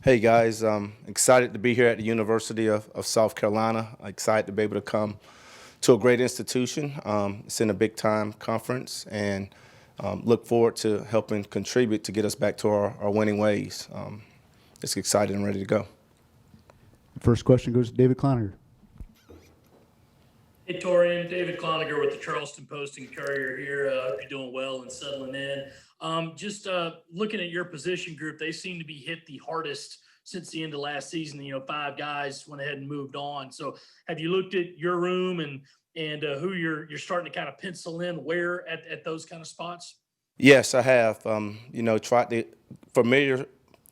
Hey guys, excited to be here at the University of South Carolina. Excited to be able to come to a great institution. It's in a big time conference and look forward to helping contribute to get us back to our winning ways. It's excited and ready to go. First question goes to David Cloninger. Hey, Torrian, David Cloninger with the Charleston Post and Courier here. Hope you're doing well and settling in. Just looking at your position group, they seem to be hit the hardest since the end of last season. You know, five guys went ahead and moved on. So, have you looked at your room and who you're starting to kind of pencil in where at those kind of spots? Yes, I have. Tried to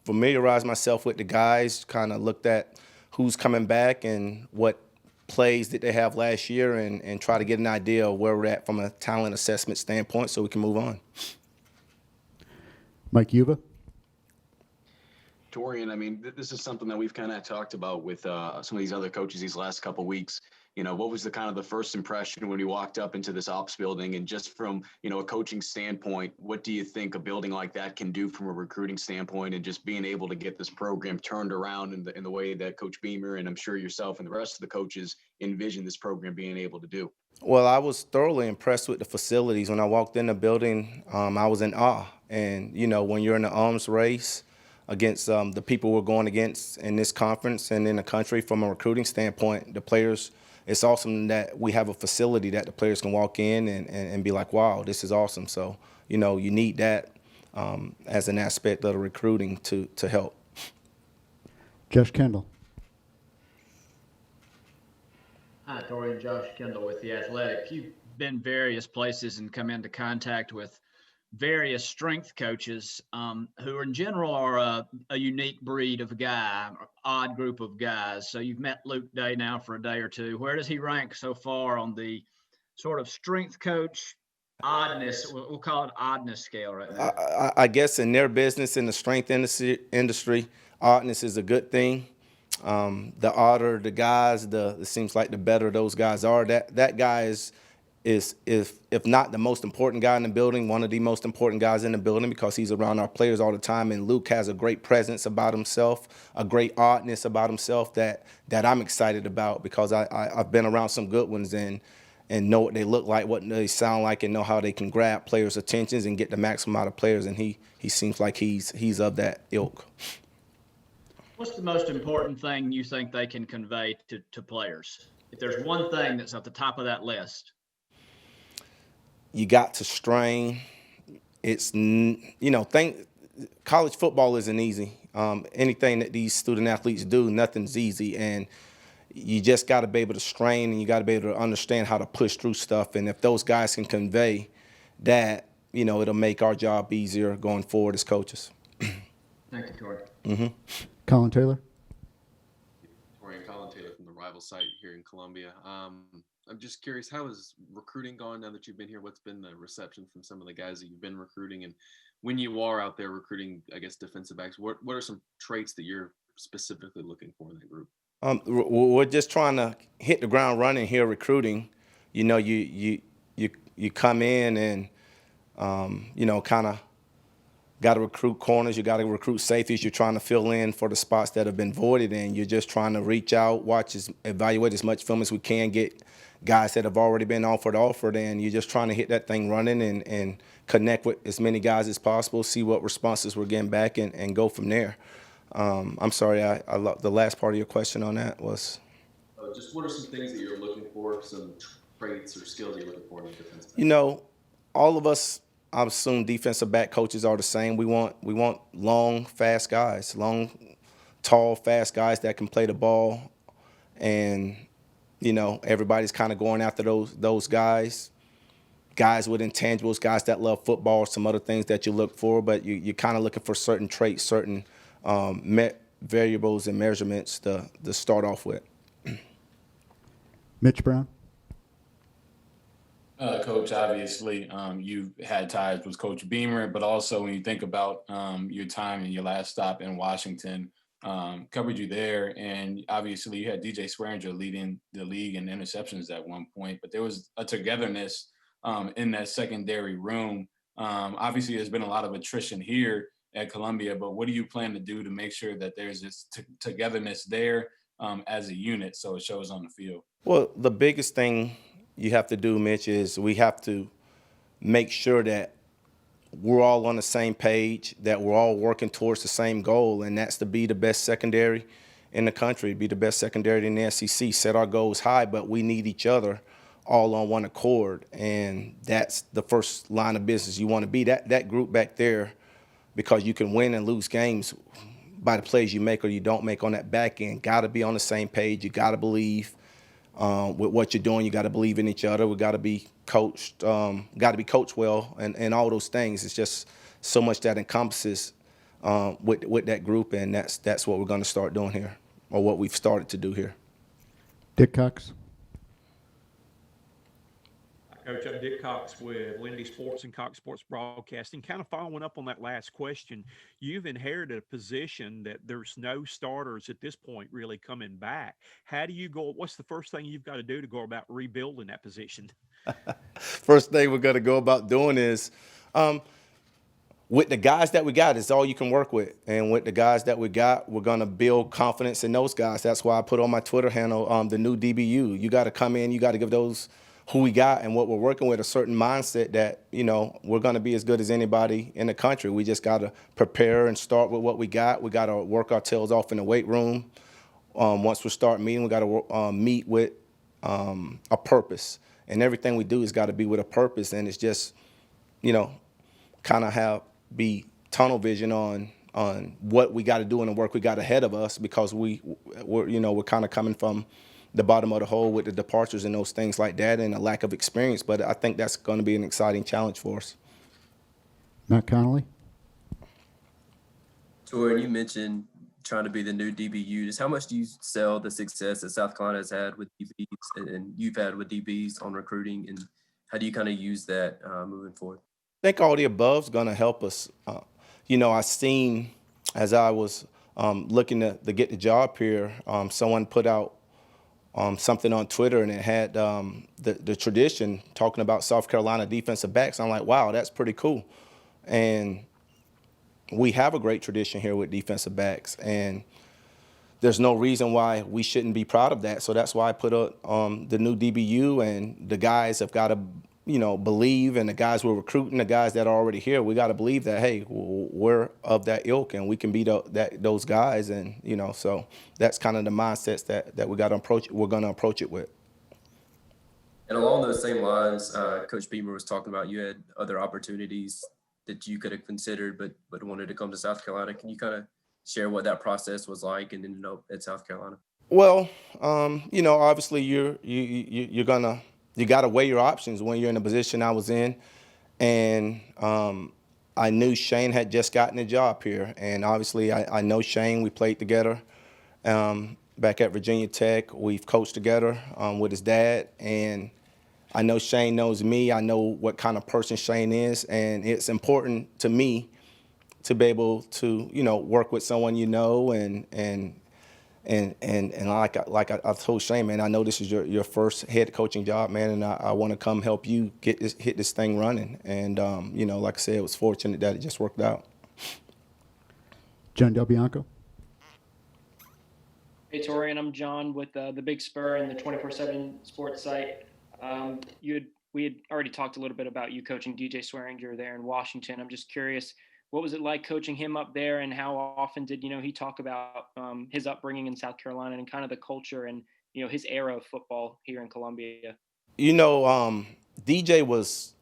familiarize myself with the guys. Kind of looked at who's coming back and what plays that they have last year, and try to get an idea of where we're at from a talent assessment standpoint, so we can move on. Mike Yuba. Torrian, I mean, this is something that we've kind of talked about with some of these other coaches these last couple of weeks. You know, what was the first impression when you walked up into this ops building? And just from, a coaching standpoint, what do you think a building like that can do from a recruiting standpoint and just being able to get this program turned around in the way that Coach Beamer and I'm sure yourself and the rest of the coaches envision this program being able to do? Well, I was thoroughly impressed with the facilities. When I walked in the building, I was in awe. And, when you're in the arms race against the people we're going against in this conference and in the country from a recruiting standpoint, the players, it's awesome that we have a facility that the players can walk in and be like, wow, this is awesome. So, you need that as an aspect of the recruiting to help. Josh Kendall. Hi, Torrian. Josh Kendall with The Athletic. You've been various places and come into contact with various strength coaches who in general are a unique breed of guy, odd group of guys. So you've met Luke Day now for a day or two. Where does he rank so far on the sort of strength coach oddness? We'll call it oddness scale right now. I guess in their business, in the strength industry, oddness is a good thing. The odder the guys, it seems like the better those guys are. That guy is if not the most important guy in the building, one of the most important guys in the building, because he's around our players all the time. And Luke has a great presence about himself, a great oddness about himself that I'm excited about, because I've been around some good ones and know what they look like, what they sound like, and know how they can grab players' attentions and get the maximum out of players. And he seems like he's of that ilk. What's the most important thing you think they can convey to players? If there's one thing that's at the top of that list. You got to strain. It's, college football isn't easy. Anything that these student athletes do, nothing's easy. And you just got to be able to strain, and you got to be able to understand how to push through stuff. And if those guys can convey that, it'll make our job easier going forward as coaches. Thank you, Tori. Mm-hmm. Colin Taylor. Colin Taylor from the rival site here in Columbia. I'm just curious, how has recruiting gone now that you've been here? What's been the reception from some of the guys that you've been recruiting? And when you are out there recruiting, I guess, defensive backs, what are some traits that you're specifically looking for in that group? We're just trying to hit the ground running here recruiting. You come in and, kind of got to recruit corners. You got to recruit safeties. You're trying to fill in for the spots that have been voided, and you're just trying to reach out, evaluate as much film as we can, get guys that have already been offered, and you're just trying to hit that thing running and connect with as many guys as possible, see what responses we're getting back, and go from there. I'm sorry, I the last part of your question on that was? Just what are some things that you're looking for, some traits or skills you're looking for in the defense? All of us, I assume defensive back coaches are the same. We want long, fast guys, long, tall, fast guys that can play the ball, and everybody's kind of going after those guys with intangibles, guys that love football, some other things that you look for, but you're kind of looking for certain traits, certain variables and measurements to start off with. Mitch Brown. Coach, obviously, you've had ties with Coach Beamer, but also when you think about your time and your last stop in Washington, covered you there, and obviously you had DJ Swearinger leading the league in interceptions at one point, but there was a togetherness in that secondary room. Obviously, there's been a lot of attrition here. at Columbia, but what do you plan to do to make sure that there's this togetherness there as a unit so it shows on the field? Well, the biggest thing you have to do, Mitch, is we have to make sure that we're all on the same page, that we're all working towards the same goal, and that's to be the best secondary in the country, be the best secondary in the SEC, set our goals high, but we need each other all on one accord, and that's the first line of business. You want to be that group back there, because you can win and lose games by the plays you make or you don't make on that back end. Got to be on the same page. You got to believe with what you're doing. You got to believe in each other. We got to be coached. Got to be coached well, and all those things. It's just so much that encompasses with that group, and that's what we're going to start doing here, or what we've started to do here. Dick Cox. Coach, I'm Dick Cox with Lindy Sports and Cox Sports Broadcasting. Kind of following up on that last question, you've inherited a position that there's no starters at this point really coming back. How do you go? What's the first thing you've got to do to go about rebuilding that position? First thing we're going to go about doing is, with the guys that we got, it's all you can work with. And with the guys that we got, we're going to build confidence in those guys. That's why I put on my Twitter handle the new DBU. You got to come in, you got to give those who we got and what we're working with a certain mindset that, we're going to be as good as anybody in the country. We just got to prepare and start with what we got. We got to work our tails off in the weight room. Once we start meeting, we got to meet with a purpose. And everything we do has got to be with a purpose. And it's just, kind of be tunnel vision on what we got to do and the work we got ahead of us, because we're kind of coming from the bottom of the hole with the departures and those things like that, and a lack of experience. But I think that's going to be an exciting challenge for us. Matt Connolly. Torrian, you mentioned trying to be the new DBU. Just how much do you sell the success that South Carolina has had with DBs and you've had with DBs on recruiting, and how do you kind of use that moving forward? I think all the above is going to help us. I seen, as I was looking to get the job here, someone put out something on Twitter, and it had the tradition talking about South Carolina defensive backs. I'm like, wow, that's pretty cool. And we have a great tradition here with defensive backs, and there's no reason why we shouldn't be proud of that. So that's why I put up the new DBU, and the guys have got to, believe, and the guys we're recruiting, the guys that are already here, we got to believe that, hey, we're of that ilk and we can beat those guys. And, so that's kind of the mindsets that we got to approach. We're going to approach it with. And along those same lines, Coach Beamer was talking about you had other opportunities that you could have considered, but wanted to come to South Carolina. Can you kind of share what that process was like and ended up at South Carolina? Well, obviously you got to weigh your options when you're in the position I was in. And I knew Shane had just gotten a job here. And obviously I know Shane. We played together back at Virginia Tech. We've coached together with his dad. And I know Shane knows me. I know what kind of person Shane is. And it's important to me to be able to, work with someone and like I told Shane, man, I know this is your first head coaching job, man, and I want to come help you hit this thing running. And like I said, it was fortunate that it just worked out. John Del Bianco. Hey, Torrian, I'm John with the Big Spur and the 24/7 sports site. We had already talked a little bit about you coaching DJ Swearinger there in Washington. I'm just curious, what was it like coaching him up there, and how often did he talk about his upbringing in South Carolina and kind of the culture and his era of football here in Columbia? DJ was,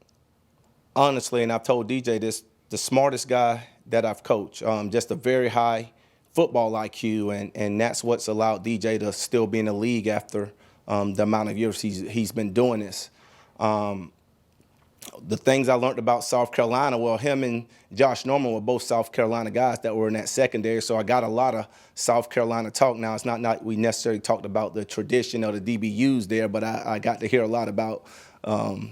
honestly, and I've told DJ this, the smartest guy that I've coached. Just a very high football IQ, and that's what's allowed DJ to still be in the league after the amount of years he's been doing this. The things I learned about South Carolina, well, him and Josh Norman were both South Carolina guys that were in that secondary, so I got a lot of South Carolina talk. Now, it's not we necessarily talked about the tradition of the DBUs there, but I got to hear a lot about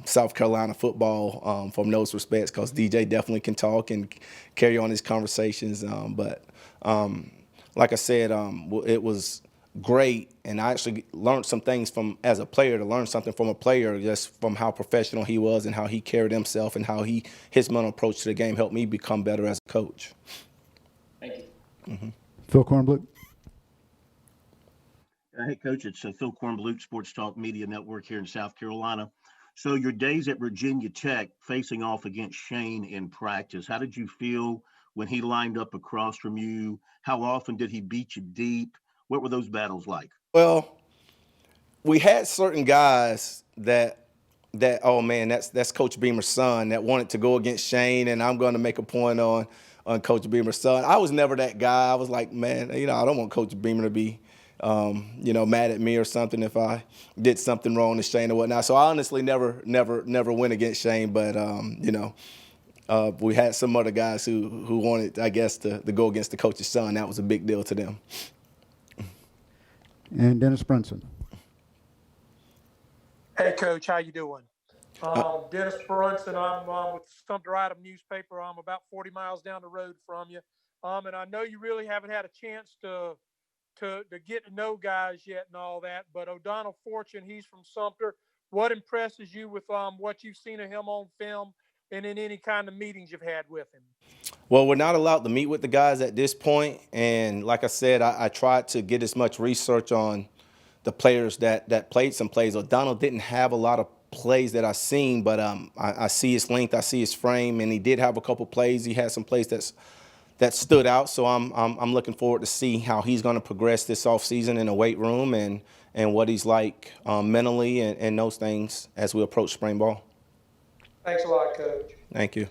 South Carolina football from those respects, because DJ definitely can talk and carry on his conversations. But like I said, it was great, and I actually learned some things as a player, to learn something from a player, just from how professional he was and how he carried himself, and how his mental approach to the game helped me become better as a coach. Thank you. Phil Kornbluth. Hey, Coach, it's Phil Kornbluth, Sports Talk Media Network here in South Carolina. So your days at Virginia Tech facing off against Shane in practice, how did you feel when he lined up across from you? How often did he beat you deep? What were those battles like? Well, we had certain guys that oh man, that's Coach Beamer's son that wanted to go against Shane, and I'm going to make a point on Coach Beamer's son. I was never that guy. I was like, man, I don't want Coach Beamer to be mad at me or something if I did something wrong to Shane or whatnot. So I honestly never went against Shane, but we had some other guys who wanted, I guess, to go against the coach's son. That was a big deal to them. And Dennis Brunson. Hey, Coach, how you doing? Dennis Brunson. I'm with the Sumter Item newspaper. I'm about 40 miles down the road from you. And I know you really haven't had a chance to get to know guys yet and all that, but O'Donnell Fortune, he's from Sumter. What impresses you with what you've seen of him on film and in any kind of meetings you've had with him? Well, we're not allowed to meet with the guys at this point, and like I said, I tried to get as much research on the players that played some plays. O'Donnell didn't have a lot of plays that I've seen, but I see his length, I see his frame, and he did have a couple plays. He had some plays that stood out, so I'm looking forward to see how he's going to progress this offseason in the weight room and what he's like mentally and those things as we approach spring ball. Thanks a lot, Coach. Thank you.